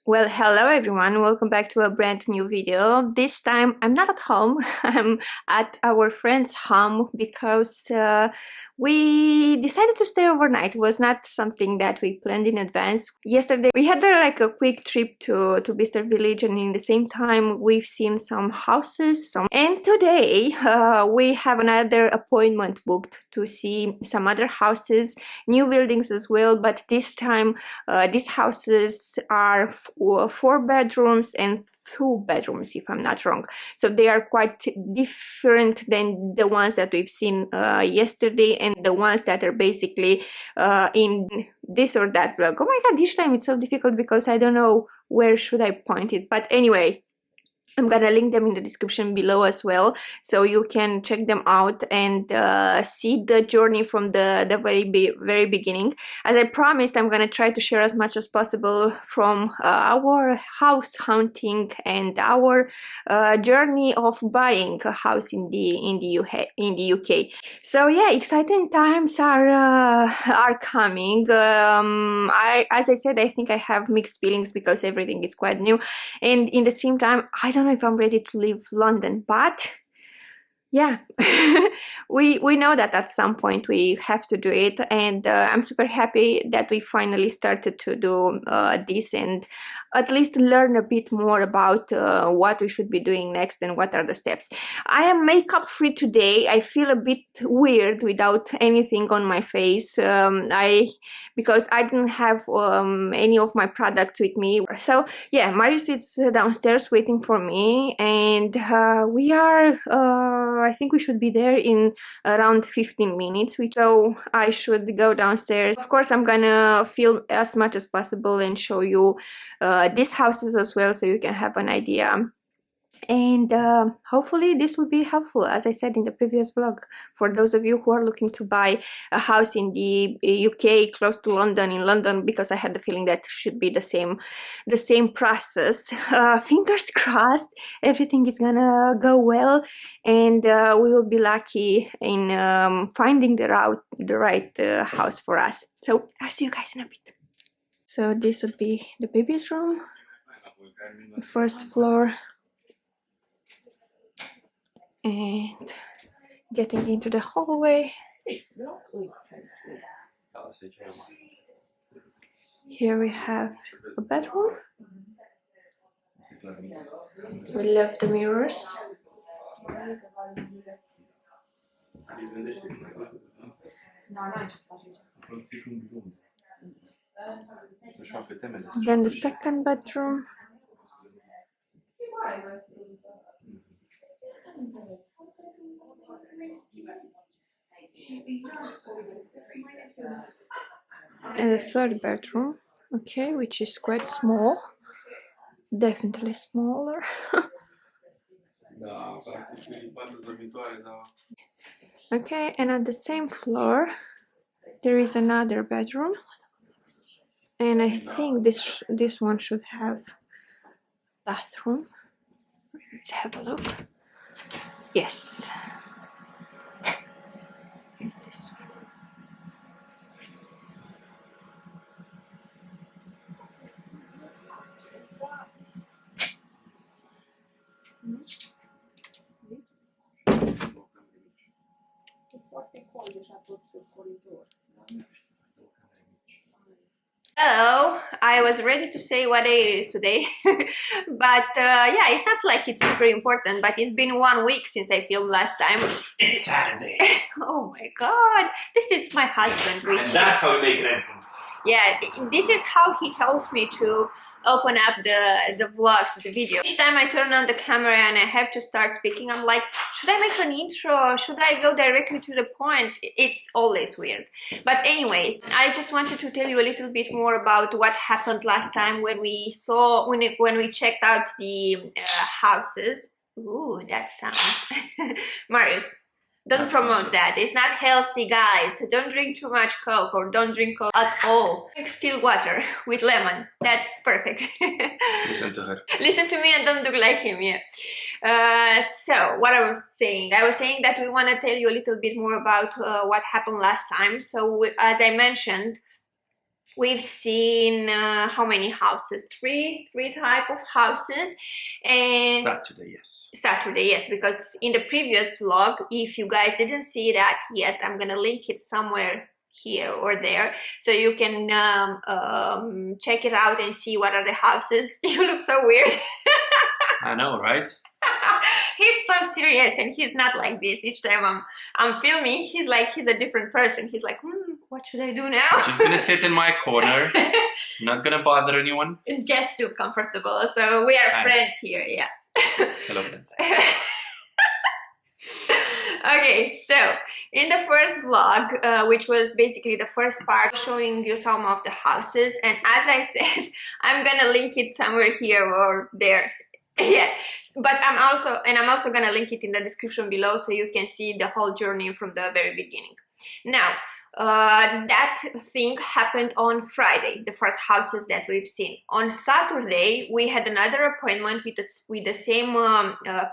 Well, hello everyone, welcome back to a brand new video. This time I'm not at home, I'm at our friend's home because we decided to stay overnight. It was not something that we planned in advance. Yesterday we had a quick trip to Bicester village, and in the same time we've seen some houses. And today we have another appointment booked to see some other houses, new buildings as well, but this time these houses are 4 bedrooms and 2 bedrooms, if I'm not wrong. So they are quite different than the ones that we've seen yesterday and the ones that are basically in this or that vlog. Oh my god, this time it's so difficult because I don't know where should I point it. But anyway, I'm gonna link them in the description below as well, so you can check them out and see the journey from the very beginning. As I promised, I'm gonna try to share as much as possible from our house hunting and our journey of buying a house in the UK. So yeah, exciting times are coming. As I said, I think I have mixed feelings because everything is quite new, and in the same time, I don't know if I'm ready to leave London, but yeah, we know that at some point we have to do it, and I'm super happy that we finally started to do this and at least learn a bit more about what we should be doing next and what are the steps. I am makeup free today. I feel a bit weird without anything on my face, because I didn't have any of my products with me. So yeah, Marius is downstairs waiting for me, and we are I think we should be there in around 15 minutes, so I should go downstairs. Of course, I'm gonna film as much as possible and show you these houses as well, so you can have an idea. And hopefully this will be helpful, as I said in the previous vlog, for those of you who are looking to buy a house in the UK close to London, in London, because I had the feeling that should be the same process. Fingers crossed everything is gonna go well, and we will be lucky in finding the right house for us. So I'll see you guys in a bit. So this would be the baby's room, the first floor, and getting into the hallway. Here we have a bedroom. We love the mirrors. Then the second bedroom. And the third bedroom, okay, which is quite small, definitely smaller. Okay, and at the same floor there is another bedroom, and I think this one should have bathroom. Let's have a look. Yes, it's this one. Hello, I was ready to say what day it is today, but yeah, it's not like it's super important, but it's been 1 week since I filmed last time. It's Saturday. Oh my god, this is my husband, which... And that's how we make an entrance. Yeah, this is how he helps me to open up the vlogs, the video. Each time I turn on the camera and I have to start speaking, I'm like, should I make an intro? Should I go directly to the point? It's always weird. But anyways, I just wanted to tell you a little bit more about what happened last time when we checked out the houses. Ooh, that sound. Marius, don't promote that. It's not healthy, guys. Don't drink too much Coke, or don't drink Coke at all. Drink still water with lemon. That's perfect. Listen to her. Listen to me and don't do like him, yeah. So, what I was saying that we want to tell you a little bit more about what happened last time. So, as I mentioned, We've seen how many houses? Three type of houses. And Saturday, yes, because in the previous vlog, if you guys didn't see that yet, I'm gonna link it somewhere here or there, so you can check it out and see what are the houses. You look so weird. I know, right? He's so serious, and he's not like this. Each time I'm filming, he's a different person. He's like, what should I do now? I'm just gonna sit in my corner, not gonna bother anyone. Just feel comfortable. So we are friends here, yeah. Hello, friends. Okay, so in the first vlog, which was basically the first part, showing you some of the houses, and as I said, I'm gonna link it somewhere here or there. Yeah, but I'm also gonna link it in the description below, so you can see the whole journey from the very beginning. Now, that thing happened on Friday, the first houses that we've seen. On Saturday, we had another appointment with the same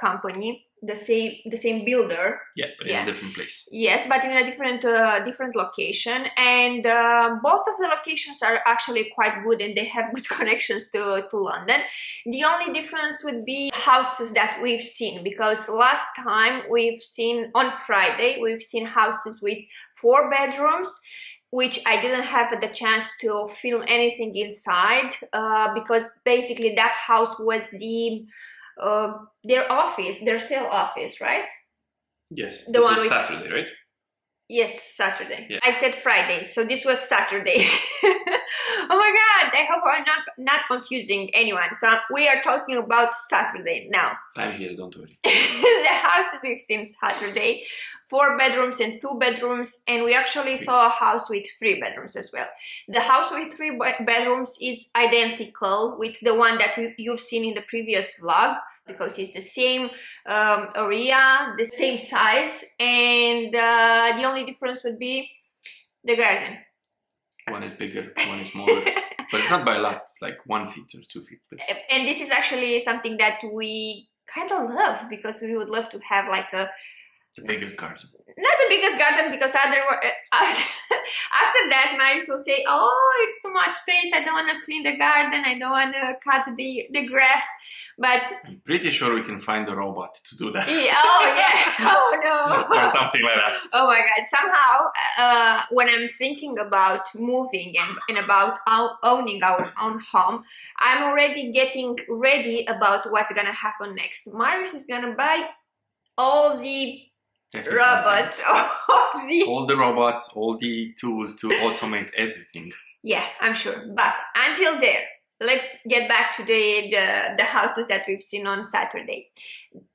company, the same builder. Yeah, but in a different place. Yes, but in a different location, and both of the locations are actually quite good, and they have good connections to London. The only difference would be houses that we've seen, because last time on Friday, we've seen houses with 4 bedrooms, which I didn't have the chance to film anything inside, because basically that house was their sale office, right? Yes, the one with Saturday, right? Yes, Saturday. Yeah. I said Friday, so this was Saturday. Oh my god, I hope I'm not confusing anyone. So we are talking about Saturday now. I'm here, don't worry. The houses we've seen Saturday, 4 bedrooms and 2 bedrooms, and we actually saw a house with 3 bedrooms as well. The house with 3 bedrooms is identical with the one that you've seen in the previous vlog, because it's the same area, the same size, and the only difference would be the garden. One is bigger, one is smaller, but it's not by a lot. It's like 1 feet or 2 feet. But... And this is actually something that we kind of love, because we would love to have like the biggest garden. Not the biggest garden, because after that Marius will say, oh, it's too much space, I don't want to clean the garden, I don't want to cut the grass. But I'm pretty sure we can find a robot to do that. Yeah, oh yeah, oh no. Or something like that. Oh my god, somehow when I'm thinking about moving and about owning our own home, I'm already getting ready about what's gonna happen next. Marius is gonna buy all the robots, all the robots, all the tools to automate everything. Yeah, I'm sure. But until there, let's get back to the houses that we've seen on Saturday.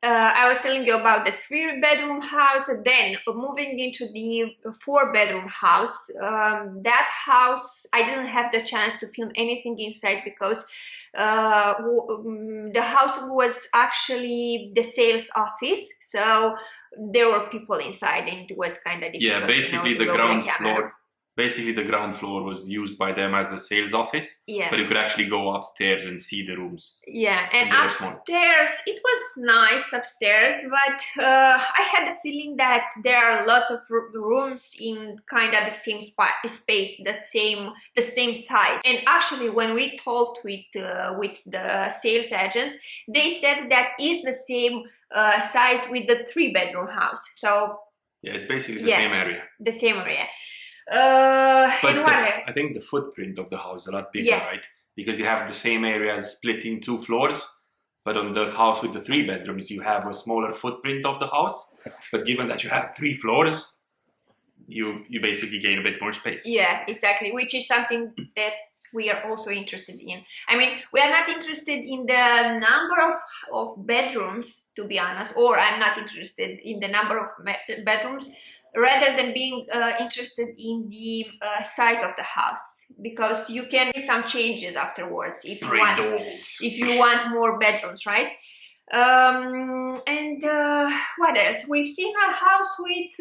I was telling you about the 3-bedroom house, then moving into the 4-bedroom house. That house, I didn't have the chance to film anything inside, because the house was actually the sales office, so there were people inside, and it was kind of difficult. Yeah, basically the ground floor. Basically, the ground floor was used by them as a sales office. Yeah. But you could actually go upstairs and see the rooms. Yeah, and upstairs, it was nice upstairs, but I had the feeling that there are lots of rooms in kind of the same space, the same size. And actually, when we talked with the sales agents, they said that is the same size with the 3-bedroom house. So yeah, it's basically the same area. The same area. But I think the footprint of the house is a lot bigger, right? Because you have the same area split in 2 floors, but on the house with the 3 bedrooms, you have a smaller footprint of the house. But given that you have 3 floors, you basically gain a bit more space. Yeah, exactly, which is something that we are also interested in. I mean, we are not interested in the number of bedrooms, to be honest, or I'm not interested in the number of bedrooms, rather than being interested in the size of the house, because you can make some changes afterwards if you want more bedrooms, right? And what else? We've seen a house with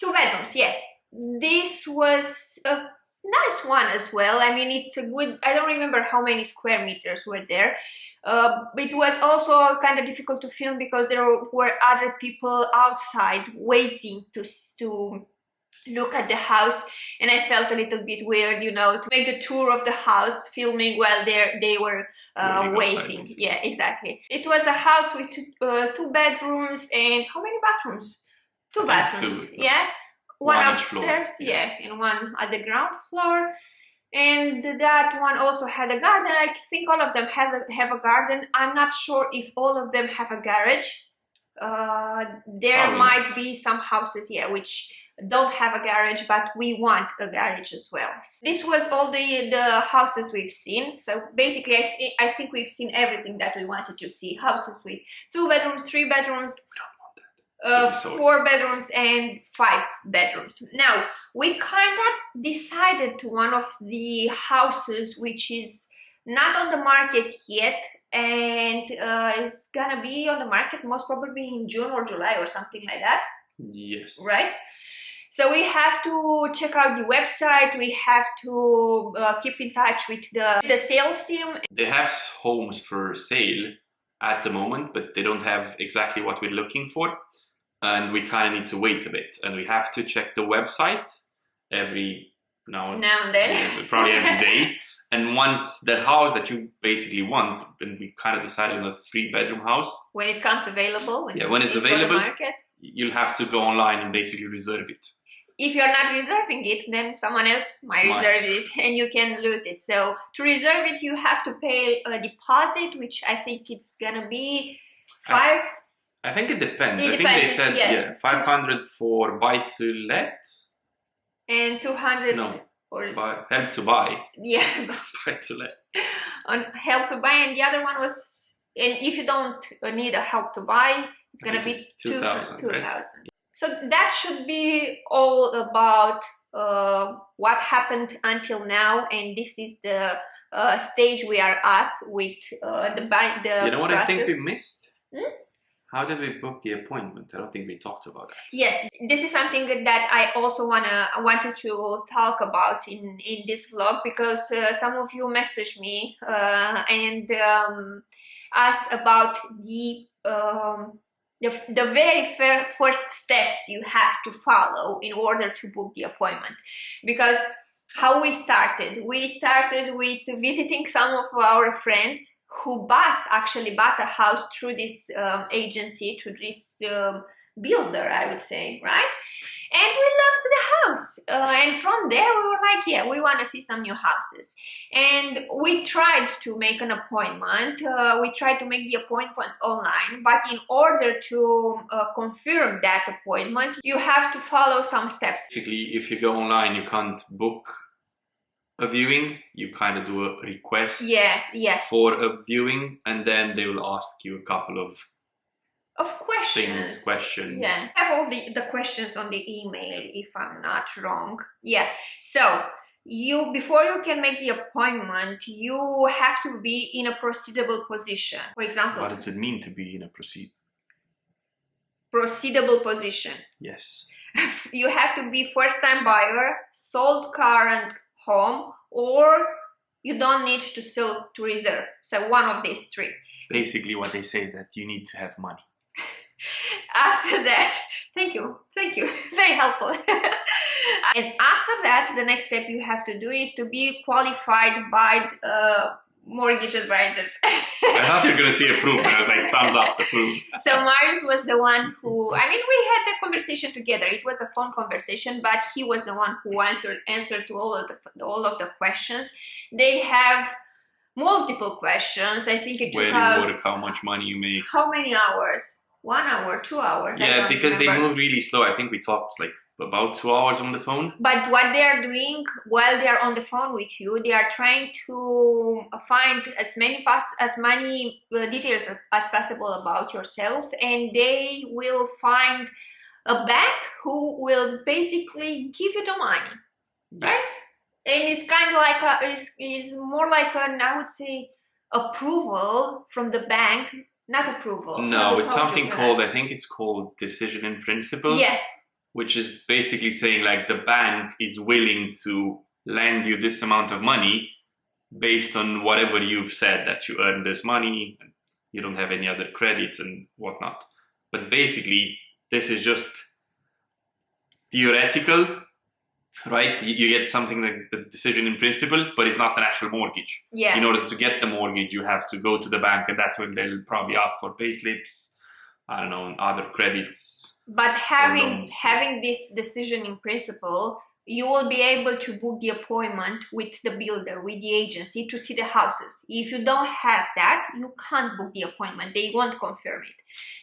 2 bedrooms. Yeah, this was a nice one as well. I mean, it's a good, I don't remember how many square meters were there. It was also kind of difficult to film because there were other people outside waiting to look at the house, and I felt a little bit weird, you know, to make the tour of the house, filming while they were waiting. Yeah, exactly. It was a house with two bedrooms and how many bathrooms? Two bathrooms. Yeah, one upstairs, yeah, and one at the ground floor. And that one also had a garden. I think all of them have a garden. I'm not sure if all of them have a garage. There might be some houses, yeah, which don't have a garage, but we want a garage as well. This was all the houses we've seen. So basically, I think we've seen everything that we wanted to see. Houses with 2 bedrooms, 3 bedrooms, 4 bedrooms and 5 bedrooms. Now, we kind of decided to one of the houses which is not on the market yet, and it's gonna be on the market most probably in June or July or something like that. Yes. Right? So we have to check out the website, we have to keep in touch with the sales team. They have homes for sale at the moment, but they don't have exactly what we're looking for. And we kind of need to wait a bit. And we have to check the website every now and then. Yeah, probably every day. And once the house that you basically want, then we kind of decided on a 3-bedroom house. When it comes available. When it's available, you'll have to go online and basically reserve it. If you're not reserving it, then someone else might reserve it and you can lose it. So to reserve it, you have to pay a deposit, which I think it's gonna be I think it depends. I think they said 500 for buy to let and 200 for help to buy. Yeah, buy to let. On help to buy, and the other one was, and if you don't need a help to buy, it's gonna be 2,000. Right? So that should be all about what happened until now, and this is the stage we are at with the You know what process. I think we missed? How did we book the appointment? I don't think we talked about that. Yes, this is something that I also wanted to talk about in this vlog, because some of you messaged me and asked about the very first steps you have to follow in order to book the appointment. Because how we started with visiting some of our friends who actually bought a house through this agency, through this builder, I would say, right? And we loved the house. And from there we were like, yeah, we want to see some new houses. And we tried to make an appointment. We tried to make the appointment online, but in order to confirm that appointment, you have to follow some steps. Basically, if you go online, you can't book a viewing. You kind of do a request for a viewing, and then they will ask you a couple of questions. Yeah, I have all the questions on the email, if I'm not wrong. Yeah, so before you can make the appointment, you have to be in a proceedable position. For example, what does it mean to be in a proceedable position? Yes. You have to be first-time buyer, sold current home, or you don't need to sell to reserve. So one of these 3. Basically what they say is that you need to have money. After that, thank you, very helpful. And after that, the next step you have to do is to be qualified by mortgage advisors. I thought you were going to say approve, and I was like, thumbs up, approve. So Marius was the one who, I mean, we had the conversation together. It was a phone conversation, but he was the one who answered to all of the questions. They have multiple questions. I think it took us... Where you work, how much money you make. How many hours? 1 hour, 2 hours? Yeah, because they move really slow. I think we talked like about 2 hours on the phone. But what they are doing while they are on the phone with you, they are trying to find as many details as possible about yourself, and they will find a bank who will basically give you the money, right? And it's kind of like it's more like an, I would say, approval from the bank. Not approval. No, it's something called, I think it's called decision in principle. Yeah. Which is basically saying like the bank is willing to lend you this amount of money based on whatever you've said, that you earn this money, and you don't have any other credits and whatnot. But basically, this is just theoretical, right? You get something like the decision in principle, but it's not an actual mortgage. Yeah. In order to get the mortgage, you have to go to the bank, and that's when they'll probably ask for payslips, I don't know, and other credits. But having this decision in principle, you will be able to book the appointment with the builder, with the agency, to see the houses. If you don't have that, you can't book the appointment. They won't confirm it.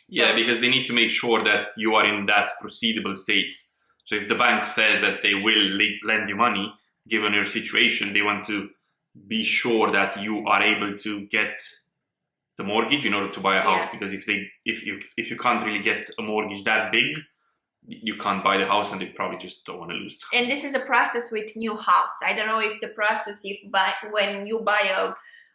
So, yeah, because they need to make sure that you are in that proceedable state. So if the bank says that they will lend you money, given your situation, they want to be sure that you are able to get the mortgage in order to buy a house. Yeah. Because if you can't really get a mortgage that big, you can't buy the house, and they probably just don't want to lose time. And this is a process with new house. I don't know if the process when you buy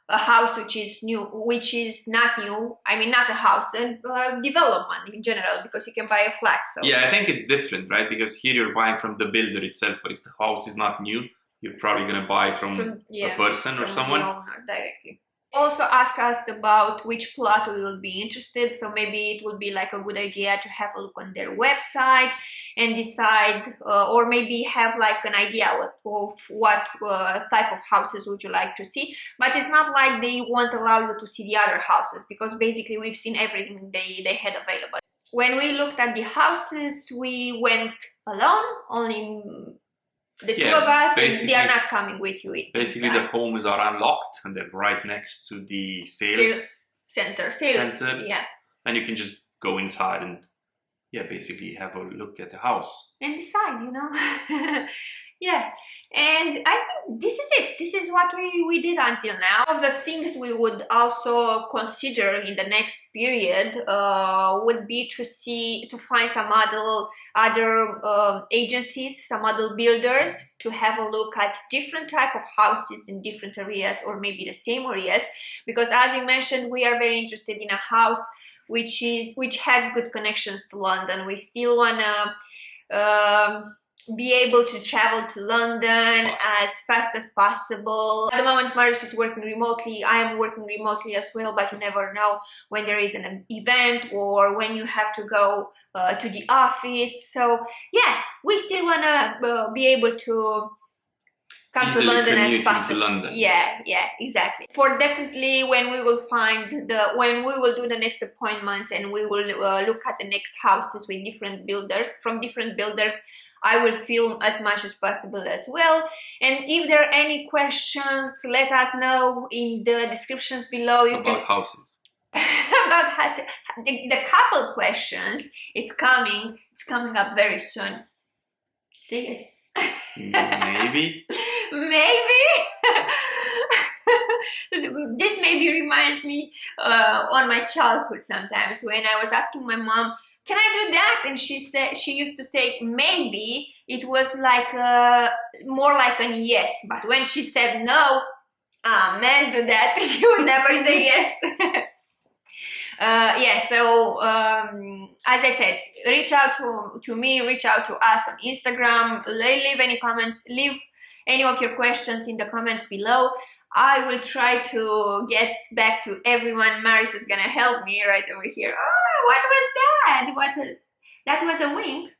a house which is new, which is not new, I mean not a house, a development in general, because you can buy a flat. So yeah, I think it's different, right? Because here you're buying from the builder itself, but if the house is not new, you're probably going to buy from a person or someone. The owner directly. Also ask us about which plot we will be interested, so maybe it would be like a good idea to have a look on their website and decide, or maybe have like an idea of what type of houses would you like to see. But it's not like they won't allow you to see the other houses, because basically we've seen everything they had available. When we looked at the houses, we went alone, only the two of us. They are not coming with you. Basically, the homes are unlocked and they're right next to the sales center. Yeah. And you can just go inside and basically have a look at the house and decide, yeah. And I think this is it. This is what we did until now. Of the things we would also consider in the next period would be to find some other agencies, some other builders, to have a look at different type of houses in different areas, or maybe the same areas, because as you mentioned, we are very interested in a house which has good connections to London. We still wanna be able to travel to London as fast as possible. At the moment, Marius is working remotely. I am working remotely as well, but you never know when there is an event or when you have to go to the office. So yeah, we still wanna be able to come to London as possible. Yeah, exactly. For definitely when we will do the next appointments and we will look at the next houses with different builders, I will film as much as possible as well. And if there are any questions, let us know in the descriptions below. About houses. About houses. The couple questions, it's coming up very soon. Say yes. Maybe. This maybe reminds me on my childhood sometimes, when I was asking my mom, can I do that? And she used to say maybe. It was like more like a yes. But when she said no, man, do that, she would never say yes. So as I said, reach out to me, reach out to us on Instagram, leave any comments, leave any of your questions in the comments below. I will try to get back to everyone. Marius is gonna help me right over here. Oh, what was that? That was a wink.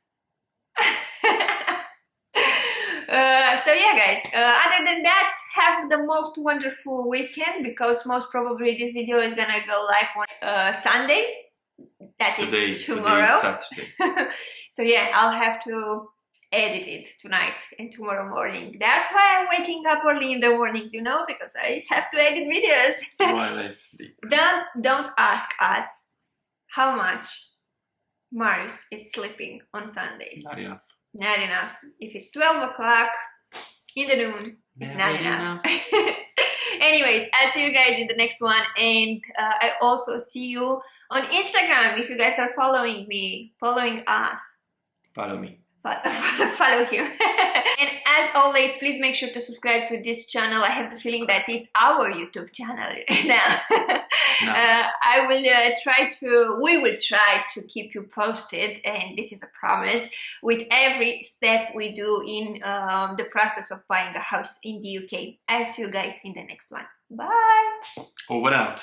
So yeah, guys, other than that, have the most wonderful weekend, because most probably this video is gonna go live on Sunday. That is tomorrow. Saturday. So yeah, I'll have to edit it tonight and tomorrow morning. That's why I'm waking up early in the mornings, because I have to edit videos. While I sleep. Don't ask us how much Marius is sleeping on Sundays. Not enough. Not enough. If it's 12 o'clock in the noon, it's not enough. Anyways, I'll see you guys in the next one, and I also see you on Instagram. If you guys are following us, follow me. Follow him. And as always, please make sure to subscribe to this channel. I have the feeling that it's our YouTube channel now. No. We will try to keep you posted, and this is a promise, with every step we do in the process of buying a house in the UK. I'll see you guys in the next one. Bye. Over and out.